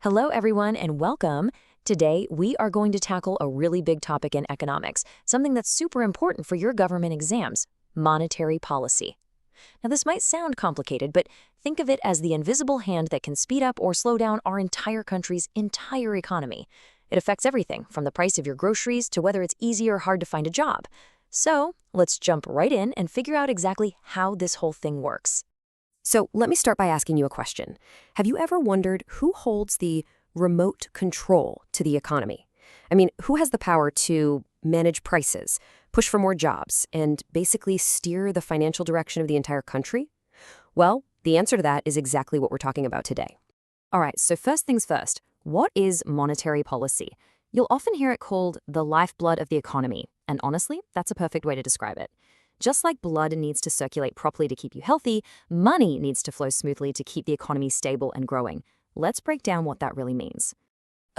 Hello, everyone, and welcome. Today, we are going to tackle a really big topic in economics, something that's super important for your government exams: monetary policy. Now, this might sound complicated, but think of it as the invisible hand that can speed up or slow down our entire country's entire economy. It affects everything from the price of your groceries to whether it's easy or hard to find a job. So, let's jump right in and figure out exactly how this whole thing works. So let me start by asking you a question. Have you ever wondered who holds the remote control to the economy? I mean, who has the power to manage prices, push for more jobs, and basically steer the financial direction of the entire country? Well, the answer to that is exactly what we're talking about today. All right, so first things first, what is monetary policy? You'll often hear it called the lifeblood of the economy, and honestly, that's a perfect way to describe it. Just like blood needs to circulate properly to keep you healthy, money needs to flow smoothly to keep the economy stable and growing. Let's break down what that really means.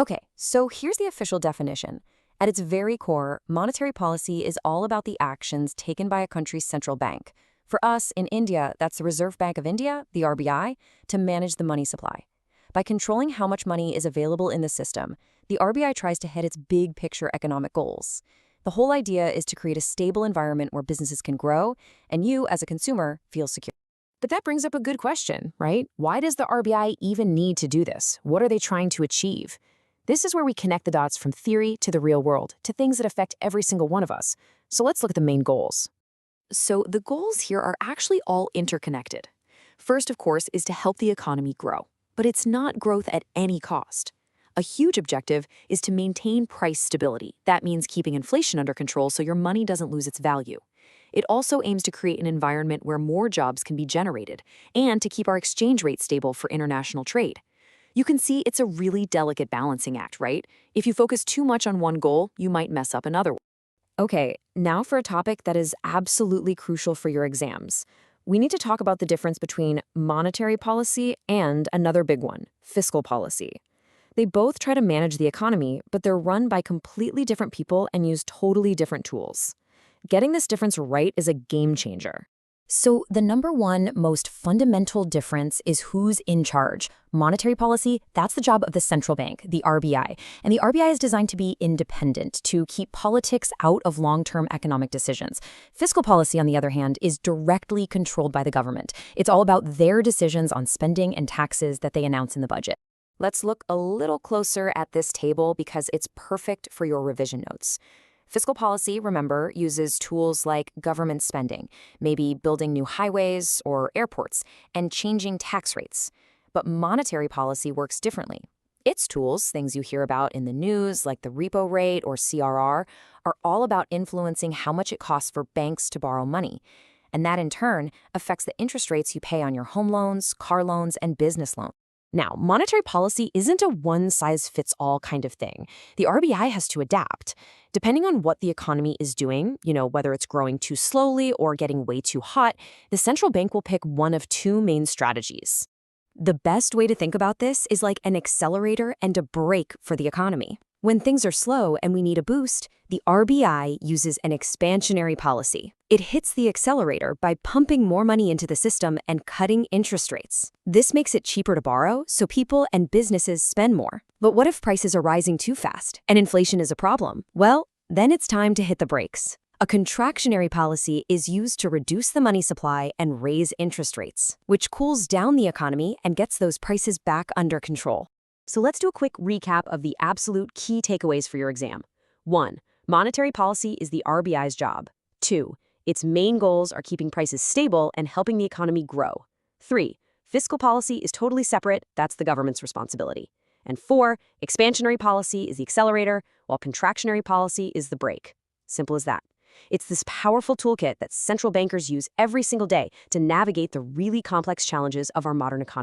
Okay, so here's the official definition. At its very core, monetary policy is all about the actions taken by a country's central bank. For us, in India, that's the Reserve Bank of India, the RBI, to manage the money supply. By controlling how much money is available in the system, the RBI tries to hit its big picture economic goals. The whole idea is to create a stable environment where businesses can grow and you, as a consumer, feel secure. But that brings up a good question, right? Why does the RBI even need to do this? What are they trying to achieve? This is where we connect the dots from theory to the real world, to things that affect every single one of us. So let's look at the main goals. So the goals here are actually all interconnected. First, of course, is to help the economy grow. But it's not growth at any cost. A huge objective is to maintain price stability. That means keeping inflation under control so your money doesn't lose its value. It also aims to create an environment where more jobs can be generated and to keep our exchange rate stable for international trade. You can see it's a really delicate balancing act, right? If you focus too much on one goal, you might mess up another one. Okay, now for a topic that is absolutely crucial for your exams. We need to talk about the difference between monetary policy and another big one, fiscal policy. They both try to manage the economy, but they're run by completely different people and use totally different tools. Getting this difference right is a game changer. So the number one most fundamental difference is who's in charge. Monetary policy, that's the job of the central bank, the RBI. And the RBI is designed to be independent, to keep politics out of long-term economic decisions. Fiscal policy, on the other hand, is directly controlled by the government. It's all about their decisions on spending and taxes that they announce in the budget. Let's look a little closer at this table because it's perfect for your revision notes. Fiscal policy, remember, uses tools like government spending, maybe building new highways or airports, and changing tax rates. But monetary policy works differently. Its tools, things you hear about in the news like the repo rate or CRR, are all about influencing how much it costs for banks to borrow money. And that, in turn, affects the interest rates you pay on your home loans, car loans, and business loans. Now, monetary policy isn't a one-size-fits-all kind of thing. The RBI has to adapt. Depending on what the economy is doing, whether it's growing too slowly or getting way too hot, the central bank will pick one of two main strategies. The best way to think about this is like an accelerator and a brake for the economy. When things are slow and we need a boost, the RBI uses an expansionary policy. It hits the accelerator by pumping more money into the system and cutting interest rates. This makes it cheaper to borrow, so people and businesses spend more. But what if prices are rising too fast and inflation is a problem? Well, then it's time to hit the brakes. A contractionary policy is used to reduce the money supply and raise interest rates, which cools down the economy and gets those prices back under control. So let's do a quick recap of the absolute key takeaways for your exam. 1. Monetary policy is the RBI's job. 2. Its main goals are keeping prices stable and helping the economy grow. 3. Fiscal policy is totally separate. That's the government's responsibility. And 4. Expansionary policy is the accelerator, while contractionary policy is the brake. Simple as that. It's this powerful toolkit that central bankers use every single day to navigate the really complex challenges of our modern economy.